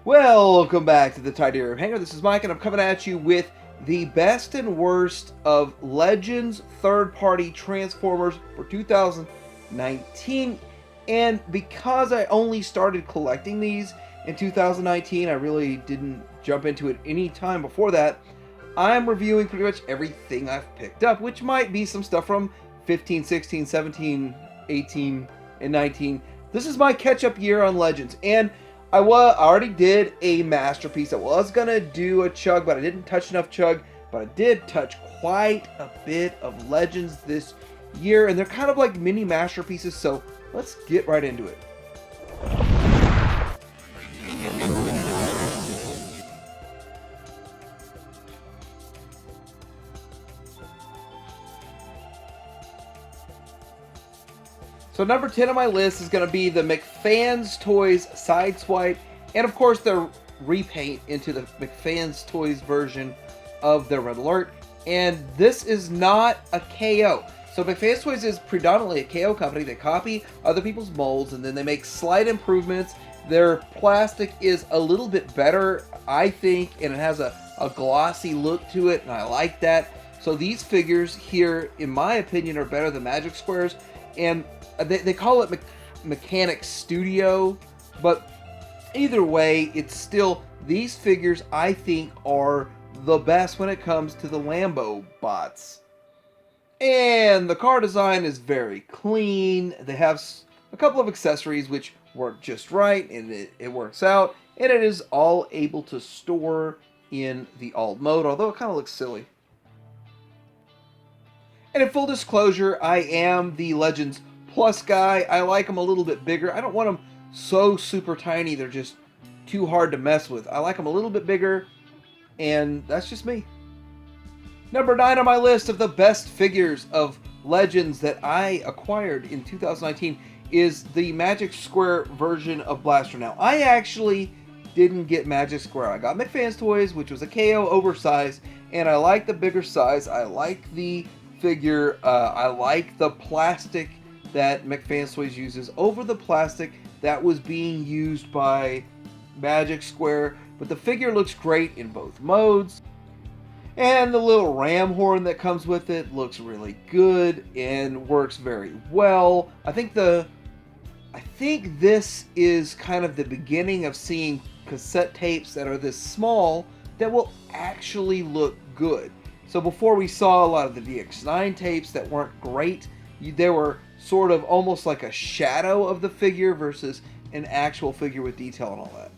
Welcome back to the Tidarium Hangar. This is Mike, and I'm coming at you with the best and worst of Legends third-party Transformers for 2019. And because I only started collecting these in 2019, I really didn't jump into it any time before that. I'm reviewing pretty much everything I've picked up, which might be some stuff from 15, 16, 17, 18, and 19. This is my catch-up year on Legends, and I already did a masterpiece. I was gonna do a chug, but I didn't touch enough chug. But I did touch quite a bit of Legends this year, and they're kind of like mini masterpieces. So let's get right into it. So number 10 on my list is going to be the McFans Toys Sideswipe, and of course their repaint into the McFans Toys version of their Red Alert. And this is not a KO. So McFans Toys is predominantly a KO company. They copy other people's molds and then they make slight improvements. Their plastic is a little bit better, I think, and it has a glossy look to it, and I like that. So these figures here, in my opinion, are better than Magic Squares. And they call it Mechanic Studio, but either way, it's still, these figures I think are the best when it comes to the Lambo bots. And the car design is very clean. They have a couple of accessories which work just right, and it works out, and it is all able to store in the alt mode, although it kind of looks silly. And in full disclosure, I am the Legends Plus guy. I like them a little bit bigger. I don't want them so super tiny they're just too hard to mess with. I like them a little bit bigger, and that's just me. Number 9 on my list of the best figures of Legends that I acquired in 2019 is the Magic Square version of Blaster. Now, I actually didn't get Magic Square. I got McFans Toys, which was a KO oversized, and I like the bigger size. I like the figure. I like the plastic that McFans Toys uses over the plastic that was being used by Magic Square, but the figure looks great in both modes, and the little ram horn that comes with it looks really good and works very well. I think this is kind of the beginning of seeing cassette tapes that are this small that will actually look good. So before, we saw a lot of the DX9 tapes that weren't great. They were sort of almost like a shadow of the figure versus an actual figure with detail and all that.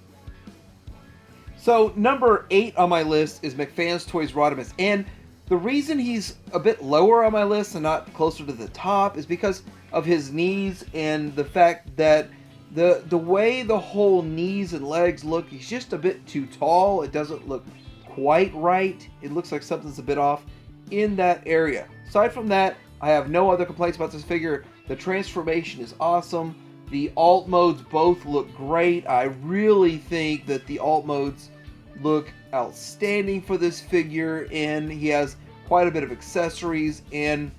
So number 8 on my list is McFans Toys Rodimus, and the reason he's a bit lower on my list and not closer to the top is because of his knees and the fact that the way the whole knees and legs look, he's just a bit too tall. It doesn't look quite right. It looks like something's a bit off in that area. Aside from that, I have no other complaints about this figure. The transformation is awesome. The alt modes both look great. I really think that the alt modes look outstanding for this figure, and he has quite a bit of accessories, and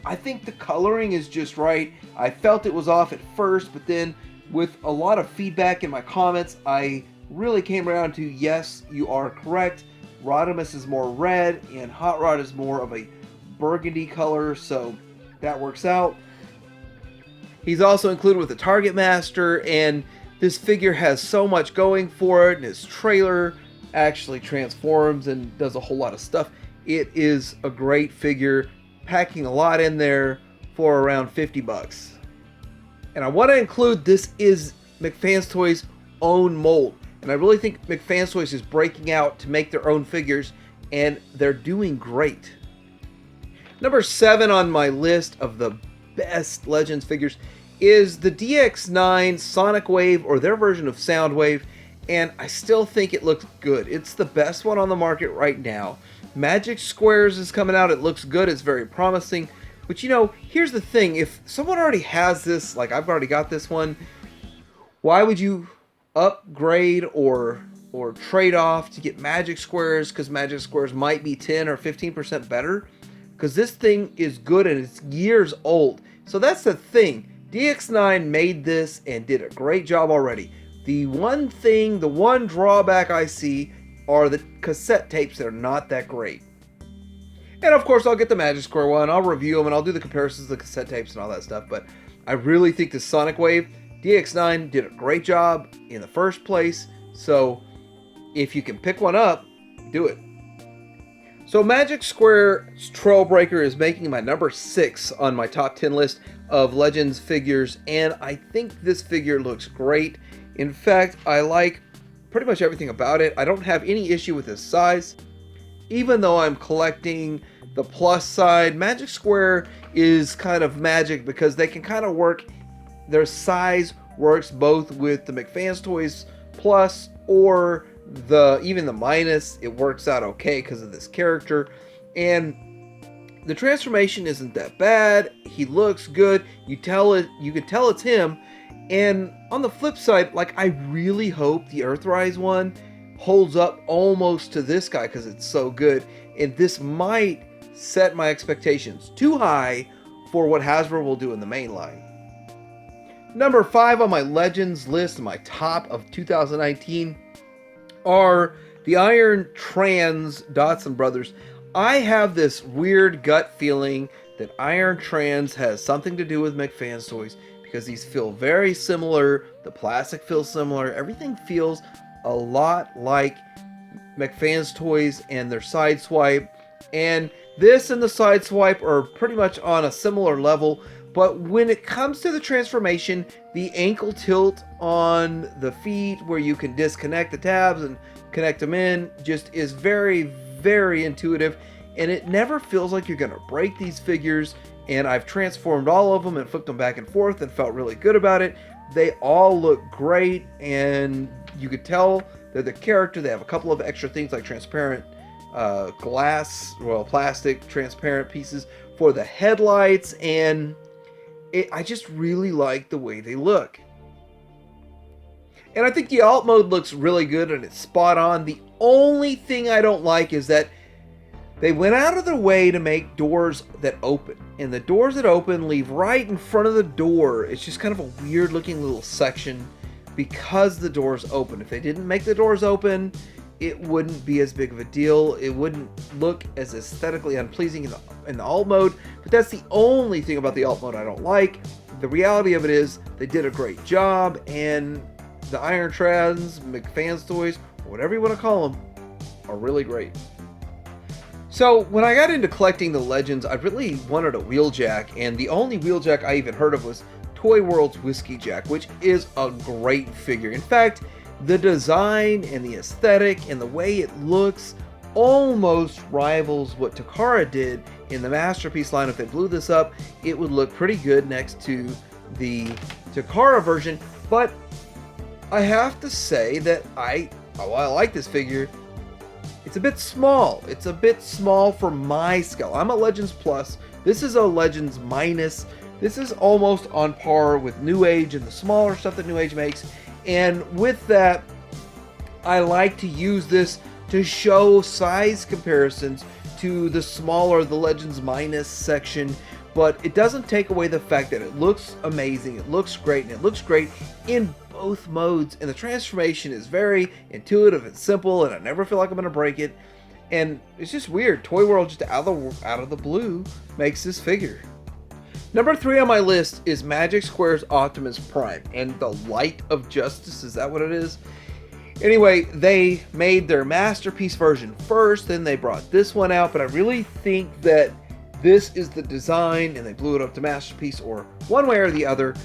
I think the coloring is just right. I felt it was off at first, but then with a lot of feedback in my comments, I really came around to, yes, you are correct. Rodimus is more red, and Hot Rod is more of a burgundy color, so that works out. He's also included with the Target Master, and this figure has so much going for it, and his trailer actually transforms and does a whole lot of stuff. It is a great figure, packing a lot in there for around 50 bucks. And I want to include, this is McFans Toys' own mold, and I really think McFans Toys is breaking out to make their own figures, and they're doing great. Number 7 on my list of the best Legends figures is the DX9 Sonic Wave, or their version of Soundwave, and I still think it looks good. It's the best one on the market right now. Magic Squares is coming out. It looks good. It's very promising. But you know, here's the thing. If someone already has this, like I've already got this one, why would you upgrade or trade off to get Magic Squares? Because Magic Squares might be 10 or 15% better. Because this thing is good and it's years old. So that's the thing. DX9 made this and did a great job already. The one drawback I see are the cassette tapes that are not that great. And of course, I'll get the Magic Square one, I'll review them, and I'll do the comparisons of the cassette tapes and all that stuff. But I really think the Soundwave DX9 did a great job in the first place. So if you can pick one up, do it. So Magic Square's Trailbreaker is making my number 6 on my top 10 list of Legends figures, and I think this figure looks great. In fact, I like pretty much everything about it. I don't have any issue with his size. Even though I'm collecting the plus side, Magic Square is kind of magic because they can kind of work, their size works both with the McFans Toys Plus or even the minus. It works out okay because of this character, and the transformation isn't that bad. He looks good. You can tell it's him. And on the flip side, like, I really hope the Earthrise one holds up almost to this guy because it's so good, and this might set my expectations too high for what Hasbro will do in the main line. Number 5 on my Legends list, my top of 2019, are the Iron Trans Dotson Brothers. I have this weird gut feeling that Iron Trans has something to do with McFans Toys because these feel very similar. The plastic feels similar. Everything feels a lot like McFans Toys and their Sideswipe. And this and the Sideswipe are pretty much on a similar level. But when it comes to the transformation, the ankle tilt on the feet where you can disconnect the tabs and connect them in just is very, very intuitive. And it never feels like you're going to break these figures. And I've transformed all of them and flipped them back and forth and felt really good about it. They all look great, and you could tell they're the character. They have a couple of extra things like transparent plastic transparent pieces for the headlights, and I just really like the way they look. And I think the alt mode looks really good and it's spot on. The only thing I don't like is that they went out of their way to make doors that open. And the doors that open leave right in front of the door. It's just kind of a weird looking little section because the doors open. If they didn't make the doors open, it wouldn't be as big of a deal. It wouldn't look as aesthetically unpleasing in the alt mode. But that's the only thing about the alt mode I don't like. The reality of it is they did a great job, and the Iron Trans, McFans Toys, whatever you want to call them, are really great. So when I got into collecting the Legends, I really wanted a Wheeljack, and the only Wheeljack I even heard of was Toy World's Whiskey Jack, which is a great figure. In fact, the design and the aesthetic and the way it looks almost rivals what Takara did in the Masterpiece line. If they blew this up, it would look pretty good next to the Takara version. But I have to say that while I like this figure, it's a bit small. It's a bit small for my scale. I'm a Legends Plus. This is a Legends Minus. This is almost on par with New Age and the smaller stuff that New Age makes. And with that, I like to use this to show size comparisons to the smaller, the Legends Minus section. But it doesn't take away the fact that it looks amazing, it looks great, and it looks great in both modes. And the transformation is very intuitive and simple, and I never feel like I'm going to break it. And it's just weird. Toy World just out of the blue makes this figure. Number 3 on my list is Magic Square's Optimus Prime and the Light of Justice. Is that what it is? Anyway, they made their Masterpiece version first, then they brought this one out, but I really think that this is the design and they blew it up to Masterpiece, or one way or the other.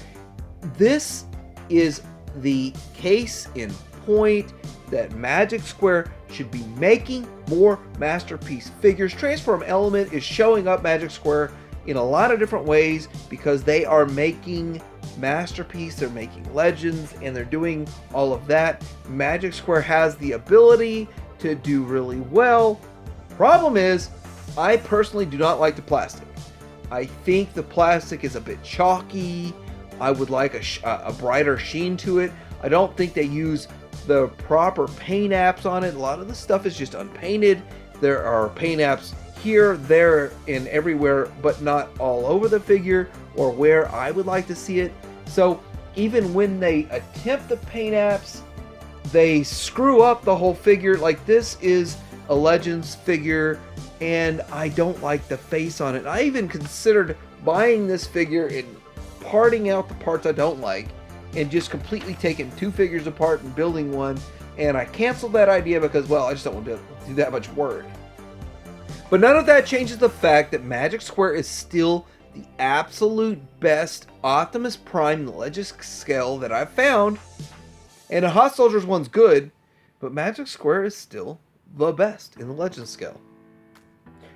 This is the case in point that Magic Square should be making more Masterpiece figures. Transform Element is showing up Magic Square in a lot of different ways because they are making Masterpiece, they're making Legends, and they're doing all of that. Magic Square has the ability to do really well. Problem is, I personally do not like the plastic. I think the plastic is a bit chalky. I would like a brighter sheen to it. I don't think they use the proper paint apps on it. A lot of the stuff is just unpainted. There are paint apps here, there, and everywhere, but not all over the figure or where I would like to see it. So even when they attempt the paint apps, they screw up the whole figure. Like, this is a Legends figure, and I don't like the face on it. I even considered buying this figure and parting out the parts I don't like and just completely taking two figures apart and building one, and I canceled that idea because, well, I just don't want to do that much work. But none of that changes the fact that Magic Square is still the absolute best Optimus Prime in the Legends scale that I've found. And the Hot Soldiers one's good, but Magic Square is still the best in the Legends scale.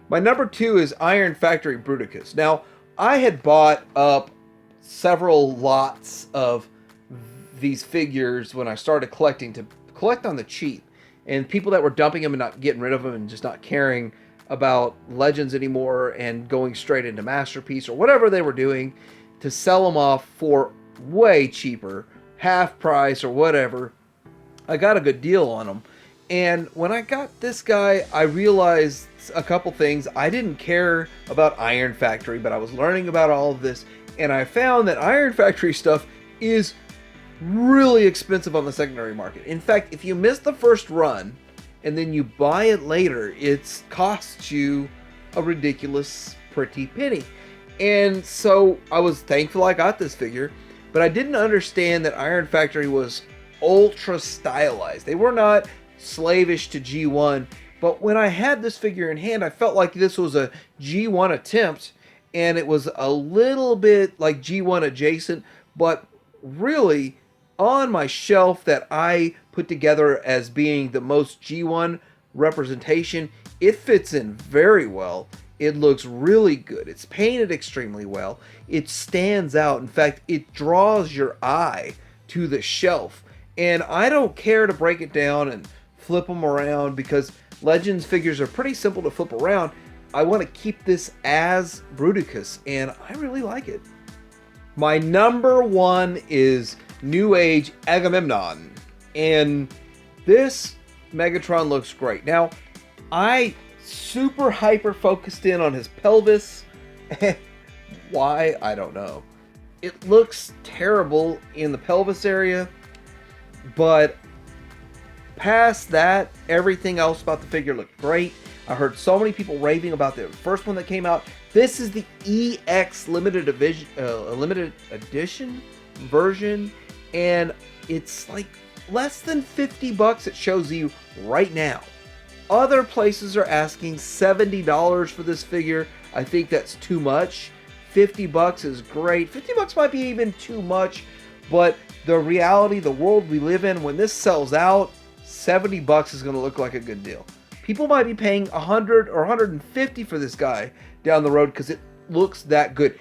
My number 2 is Iron Factory Bruticus. Now, I had bought up several lots of these figures when I started collecting, to collect on the cheap. And people that were dumping them and not getting rid of them and just not caring about Legends anymore and going straight into Masterpiece or whatever they were doing, to sell them off for way cheaper, half price or whatever. I got a good deal on them. And when I got this guy, I realized a couple things. I didn't care about Iron Factory, but I was learning about all of this, and I found that Iron Factory stuff is really expensive on the secondary market. In fact, if you miss the first run and then you buy it later, it costs you a ridiculous pretty penny. And so I was thankful I got this figure, but I didn't understand that Iron Factory was ultra stylized. They were not slavish to G1, but when I had this figure in hand, I felt like this was a G1 attempt, and it was a little bit like G1 adjacent, but really on my shelf that I put together as being the most G1 representation, it fits in very well. It looks really good. It's painted extremely well. It stands out. In fact, it draws your eye to the shelf. And I don't care to break it down and flip them around because Legends figures are pretty simple to flip around. I want to keep this as Bruticus, and I really like it. My number 1 is New Age Agamemnon, and this Megatron looks great. Now, I super hyper focused in on his pelvis. Why? I don't know. It looks terrible in the pelvis area, but past that, everything else about the figure looked great. I heard so many people raving about the first one that came out. This is the EX limited edition version, and it's like less than $50 it shows you right now. Other places are asking $70 for this figure. I think that's too much. $50 is great. $50 might be even too much, but the reality, the world we live in, when this sells out, $70 is going to look like a good deal. People might be paying $100 or $150 for this guy down the road because it looks that good.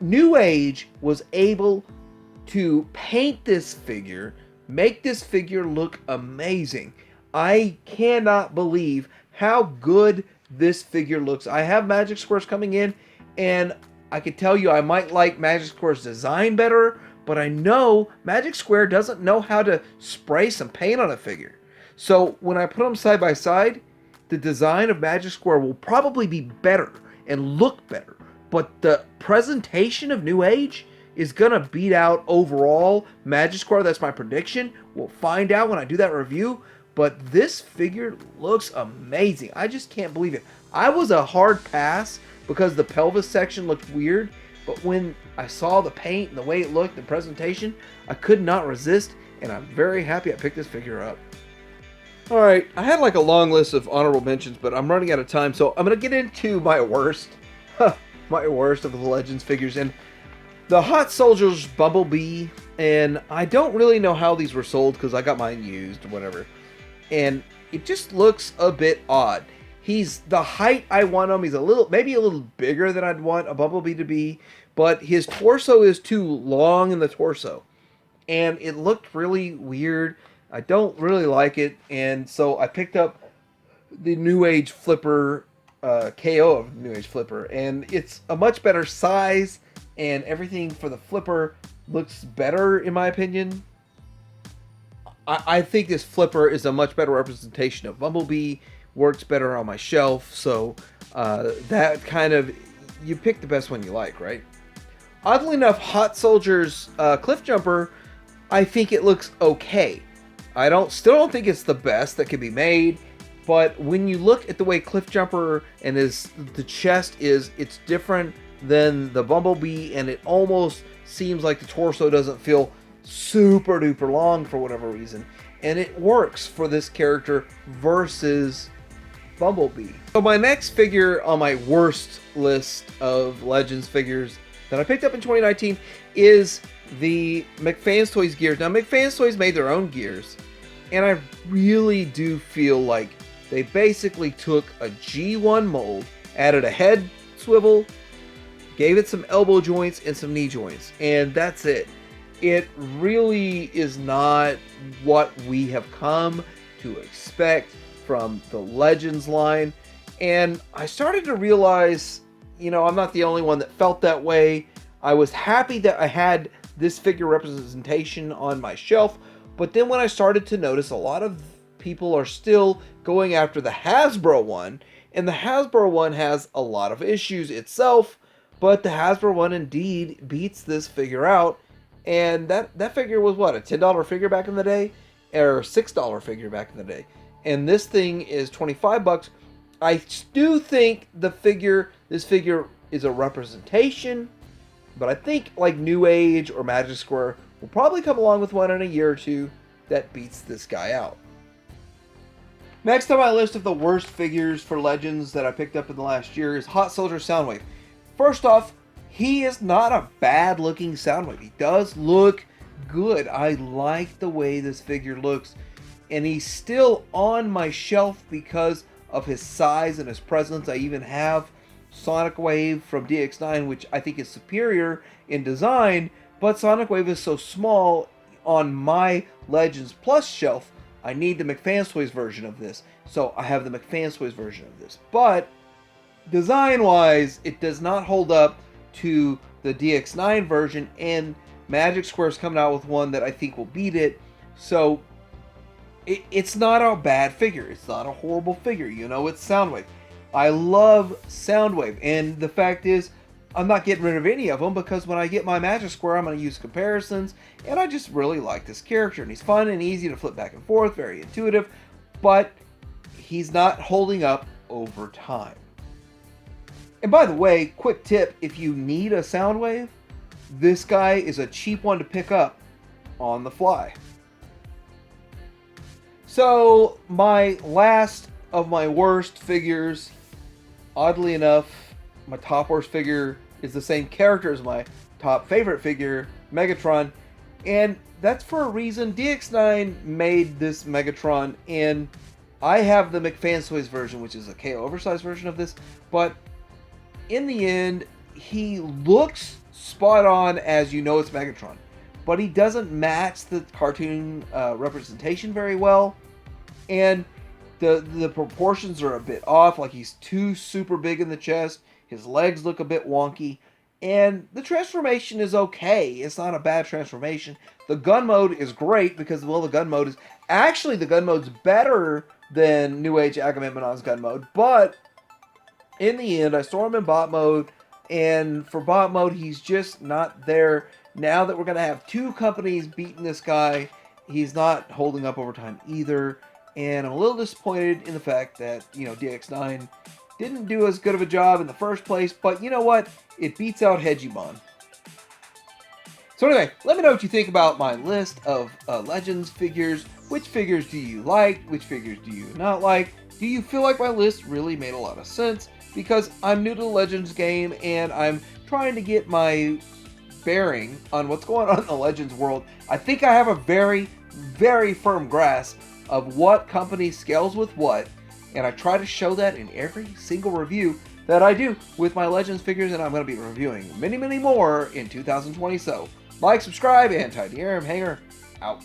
New Age was able to paint this figure, make this figure look amazing. I cannot believe how good this figure looks. I have Magic Squares coming in, and I can tell you I might like Magic Square's design better, but I know Magic Square doesn't know how to spray some paint on a figure. So when I put them side by side, the design of Magic Square will probably be better and look better, but the presentation of New Age is going to beat out overall Magic Square. That's my prediction. We'll find out when I do that review, but this figure looks amazing. I just can't believe it. I was a hard pass because the pelvis section looked weird, but when I saw the paint and the way it looked, the presentation, I could not resist, and I'm very happy I picked this figure up. Alright, I had like a long list of honorable mentions, but I'm running out of time, so I'm going to get into my worst. My worst of the Legends figures. And the Hot Soldiers Bumblebee, and I don't really know how these were sold because I got mine used or whatever. And it just looks a bit odd. He's the height I want him. He's maybe a little bigger than I'd want a Bumblebee to be, but his torso is too long in the torso. And it looked really weird. I don't really like it, and so I picked up the New Age Flipper, KO of New Age Flipper, and it's a much better size, and everything for the Flipper looks better, in my opinion. I think this Flipper is a much better representation of Bumblebee, works better on my shelf, so that kind of, you pick the best one you like, right? Oddly enough, Hot Soldier's Cliff Jumper, I think it looks okay. I still don't think it's the best that can be made, but when you look at the way Cliff Jumper and the chest is, it's different than the Bumblebee, and it almost seems like the torso doesn't feel super duper long for whatever reason, and it works for this character versus Bumblebee. So my next figure on my worst list of Legends figures that I picked up in 2019 is the McFans Toys gears. Now, McFans Toys made their own gears, and I really do feel like they basically took a G1 mold, added a head swivel, gave it some elbow joints and some knee joints, and that's it. It really is not what we have come to expect from the Legends line, and I started to realize, you know, I'm not the only one that felt that way. I was happy that I had this figure representation on my shelf, but then when I started to notice a lot of people are still going after the Hasbro one, and the Hasbro one has a lot of issues itself, but the Hasbro one indeed beats this figure out, and that figure was what, a $10 figure back in the day, or $6 figure back in the day, and this thing is 25 bucks. I do think this figure is a representation, but I think like New Age or Magic Square will probably come along with one in a year or two that beats this guy out. Next on my list of the worst figures for Legends that I picked up in the last year is Hot Soldier Soundwave. First off, he is not a bad looking Soundwave. He does look good. I like the way this figure looks, and he's still on my shelf because of his size and his presence. I even have Sonic Wave from DX9, which I think is superior in design, but Sonic Wave is so small on my Legends Plus shelf. I need the McFans Toys version of this, so I have the McFans Toys version of this. But design-wise, it does not hold up to the DX9 version, and Magic Square's coming out with one that I think will beat it. So it's not a bad figure. It's not a horrible figure. You know, it's Soundwave. I love Soundwave, and the fact is, I'm not getting rid of any of them because when I get my Magic Square, I'm going to use comparisons, and I just really like this character, and he's fun and easy to flip back and forth, very intuitive, but he's not holding up over time. And by the way, quick tip, if you need a Soundwave, this guy is a cheap one to pick up on the fly. So, my last of my worst figures, oddly enough, my top worst figure is the same character as my top favorite figure, Megatron, and that's for a reason. DX9 made this Megatron, and I have the McFans Toys version, which is a KO oversized version of this, but in the end, he looks spot on as you know it's Megatron, but he doesn't match the cartoon representation very well, and the proportions are a bit off, like he's too super big in the chest, his legs look a bit wonky, and the transformation is okay. It's not a bad transformation. The gun mode is great because, well, the gun mode's better than New Age Agamemnon's gun mode, but in the end, I store him in bot mode, and for bot mode, he's just not there. Now that we're going to have two companies beating this guy, he's not holding up over time either, and I'm a little disappointed in the fact that, you know, DX9 didn't do as good of a job in the first place, but you know what? It beats out Hegimon. So anyway, let me know what you think about my list of Legends figures. Which figures do you like? Which figures do you not like? Do you feel like my list really made a lot of sense? Because I'm new to the Legends game, and I'm trying to get my bearing on what's going on in the Legends world. I think I have a very, very firm grasp of what company scales with what, and I try to show that in every single review that I do with my Legends figures, and I'm going to be reviewing many, many more in 2020. So, like, subscribe, and Titanium Hanger out.